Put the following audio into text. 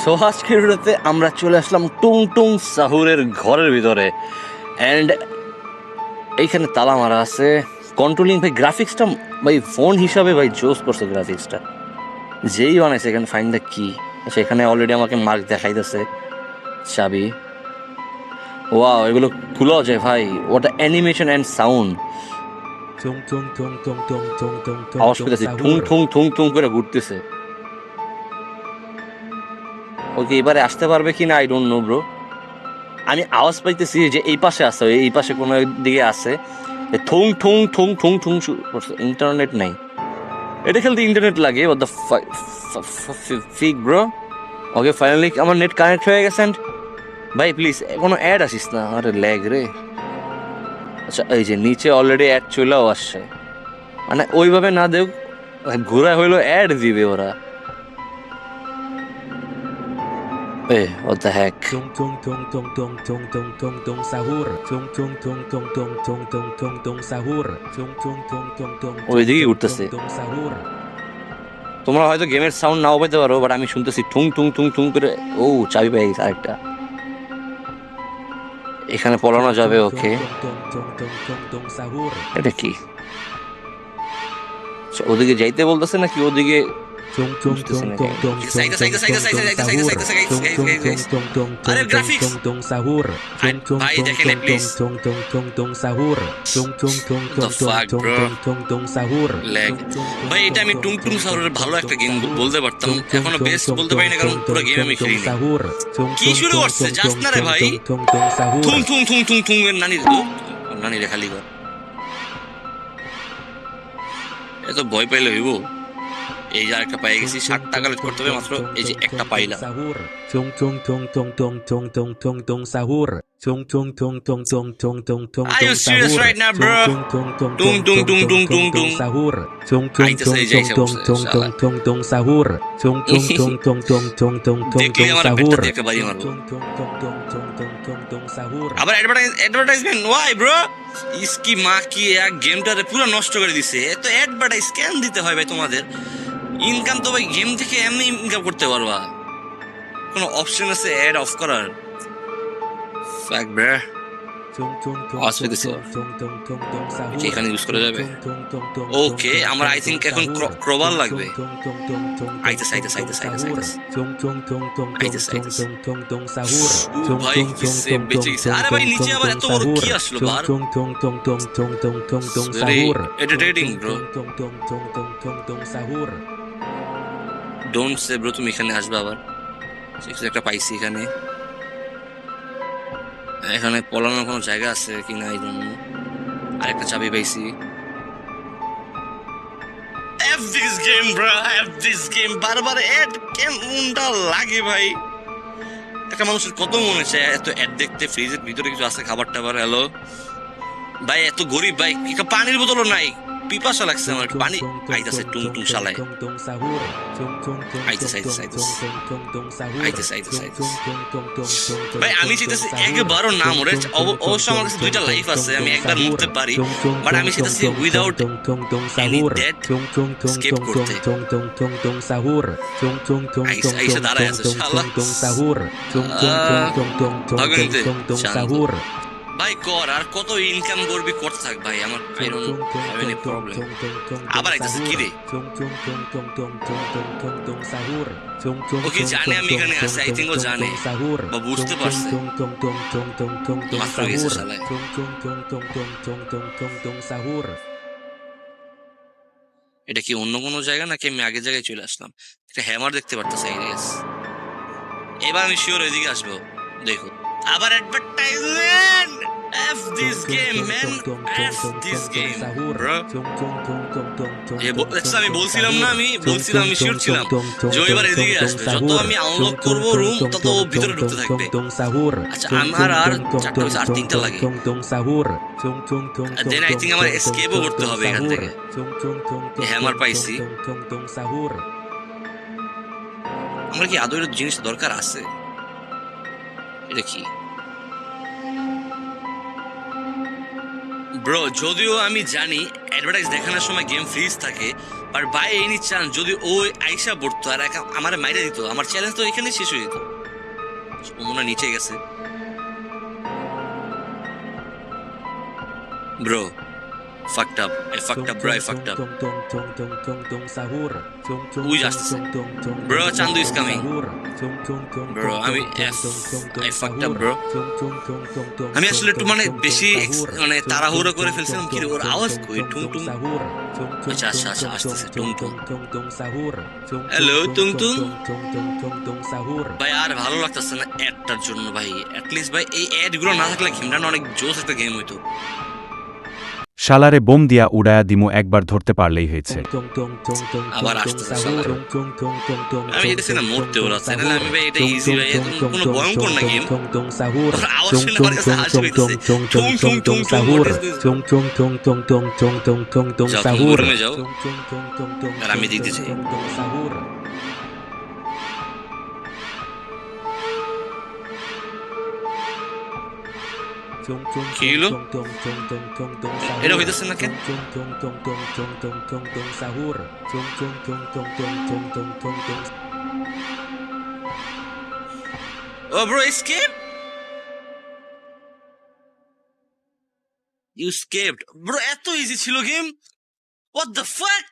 So আজকের ভিডিওতে আমরা চলে আসলাম টুং টুং সাহুরের ঘরের ভিতরে অ্যান্ড এইখানে তালা মারা আছে। কন্ট্রোলিং ভাই, গ্রাফিক্সটা ভাই ফোন হিসাবে ভাই জোস করছে গ্রাফিক্সটা, যেই বানাইছে। এখানে ফাইন্ড দ্য কি, সেখানে অলরেডি আমাকে মার্ক দেখাইতেছে, চাবি। ওয়াও, এগুলো খুলেও যায় ভাই। ওটা অ্যানিমেশন অ্যান্ড সাউন্ড, আওয়াজ পেতেছি ঠুং ঠুং ঠুং ঠুং করে ঘুরতেছে। ওকে, এবারে আসতে পারবে কি না আই ডোন্ট নো ব্রো। আমি আওয়াজ পাইতেছি যে এই পাশে আছে, এই পাশে কোনো দিকে আছে। ঠুং ঠুং ঠুং ঠুং ঠুং করছে। ইন্টারনেট নাই, এটা খেলতে ইন্টারনেট লাগে। what the ফিক ব্রো। ওকে, ফাইনালি আমার নেট কানেক্ট হয়ে গেছে। ভাই প্লিজ কোনো অ্যাড আসিস না, আরে ল্যাগ রে। আচ্ছা, এই যে নিচে অলরেডি অ্যাড চলেও আসছে, মানে ওইভাবে না দেখ, ঘোরা হইলো অ্যাড দিবে ওরা। What the heck? ওইদিকেই উঠতেছে। তোমরা হয়তো গেমের সাউন্ড নাও পেতে পারো, বাট আমি শুনতেছি ঠুং ঠুং ঠুং ঠুং করে। ও, চাবি পেয়ে গেছে আরেকটা। এখানে পলানো যাবে। ওকে, এটা কি? ওদিকে যাইতে বলতেছে নাকি ওদিকে? আরে গ্রাফিক্স ভাই দেখেন প্লিজ। ভাই এটা আমি টুং টুং সাহুরের ভালো একটা গেম বলতে পারতাম, এখনো বেস্ট বলতে পারি না, কারণ পুরো গেম আমি খেলিনি। কি শুরু করছে জাস্ট না রে ভাই, Thuong Thuong Thuong Thuong Thuong এর নানি রে খালি কর। এত ভয় পাইলে হইব? এই যে আরেকটা পাই গেছি, 60 টাকা কালেক্ট করতে হবে মাত্র। এই যে একটা পাইলাম। Are you serious right now, bro? Tung tung tung tung tung tung. আইতেছে, এই যে এসে বসে দেখলে আমার পেটটা দিয়ে একটা বাড়ি মারবো। আবার অ্যাডভার্টাইজমেন্ট, ওয়াই ব্রো? ইসকি মা কি এক গেমটারে পুরো নষ্ট করে দিছে। এত অ্যাডভার্টাইজ কেন দিতে হয় ভাই তোমাদের? ইনকাম তো ভাই গেম থেকে এমনি ইনকাম করতে পারবা, কোনো অপশন আছে অ্যাড অফ করার? ফাক ব্রো, এখানে ইউজ করা যাবে। ওকে, আমার আই থিঙ্ক এখন ক্রবার লাগবে। আইতেছে আইতেছে আইতেছে আইতেছে আইতেছে আইতেছে। ভাই কিসে বেঁচে গেছে। আরে ভাই নিচে আবার এত বড় কি আসলো বার? Editing bro. Don't say bro, তুমি এখানে আসবে আবার। একটা পাইছি এখানে। এখানে পলানোর কোনো জায়গা আছে কিনা এই জন্য। আরেকটা চাবি পাইছি। F this game bro, F this game। বারবার অ্যাড কেমনটা লাগে ভাই? একটা মানুষের কত মনে চায় এত অ্যাড দেখতে, ফ্রিজের ভিতরে কিছু আছে খাবার টাবার। হ্যালো ভাই, এত গরিব ভাই, একটা পানির বোতলও নাই, পিপাসা লাগছে আমার, পানি। আইতাছে টুং টুং শালায়, আইতাছে আইতাছে আইতাছে আইতাছে আইতাছে আইতাছে। ভাই আমি চাইতেছি একবারও না মরে। অবশ্য আমার কাছে 2টা লাইফ আছে, আমি একবার মরতে পারি, বাট আমি চাইতেছি উইদাউট এনি ডেথ স্কেপ করতে। আইসা দাঁড়ায় আছে শালা। ভাই কর, আর কত ইনকাম করবি করতে থাক ভাই, আমার I don't have any problem. আবার আইতাছে কি রে? ও কি জানে আমি এখানে আছি? আই থিঙ্ক ও জানে বা বুঝতে পারছে, মাত্র গেছে শালায়। এটা কি অন্য কোনো জায়গা নাকি আমি আগের জায়গায় চলে আসলাম? একটা হ্যামার দেখতে পারতেছে, আই গেস। এবার আমি শিওর এদিকে আসবো। দেখো আবার advertisement. F this game man, F this game bro। আমি বলছিলাম না, আমি শিওর ছিলাম যে এবার এদিকে আসবে। যত আমি আনলক করবো রুম, তত ও ভিতরে ঢুকতে থাকবে। আচ্ছা, আমার আর 3টা লাগে। দেন আই থিঙ্ক আমার এসকেপও করতে হবে এখান থেকে। হ্যামার পাইছি। আমার কি আদৌ জিনিস দরকার আছে? এটা কি ব্রো? যদিও আমি জানি অ্যাডভার্টাইজ দেখানোর সময় গেম ফ্রিজ থাকে, আর ভাই এনি চান যদি ও আইসা পড়তো আর আমার মাইরে দিত, আমার চ্যালেঞ্জ তো এখানে শেষ হয়ে যেত। ও মনে হয় নিচে গেছে। Bro fucked up. I fucked up, bro. I fucked up. Who's আসতেছে? Bro, Chandu is coming. Bro, I fucked up, bro. আমি আসলে একটু মানে বেশি মানে তাড়াহুড়ো করে ফেলছিলাম। কি রে, ওর আওয়াজ কই? টুং টুং। আচ্ছা আচ্ছা আচ্ছা, আসতেছে টুং টুং। হ্যালো টুং টুং। ভাই আর ভালো লাগতেছে না অ্যাডটার জন্য ভাই। অ্যাটলিস্ট ভাই এই অ্যাড গুলো না থাকলে গেমটা অনেক জোস একটা গেম হইতো। শালারে বোম দিয়া উড়ায়া দিমু, একবার ধরতে পারলেই হয়েছে। আবার আসতেছে শালা। আমি এটা না মরতে ওরা চ্যানেল। আমি ভাই এটা ইজি ভাই, কোনো ভয়ঙ্কর না গেম। আওয়াজ শুনে আমার কাছে হাসি পেতেছে। টুং টুং টুং টুং। যাও তুমি রুমে যাও আর আমি দিতে চাই। কি হলো? এটা হইতেছে না কেন? Oh bro escape, you escaped bro. এত ইজি ছিল গেম? হোয়াট দ্য ফাক।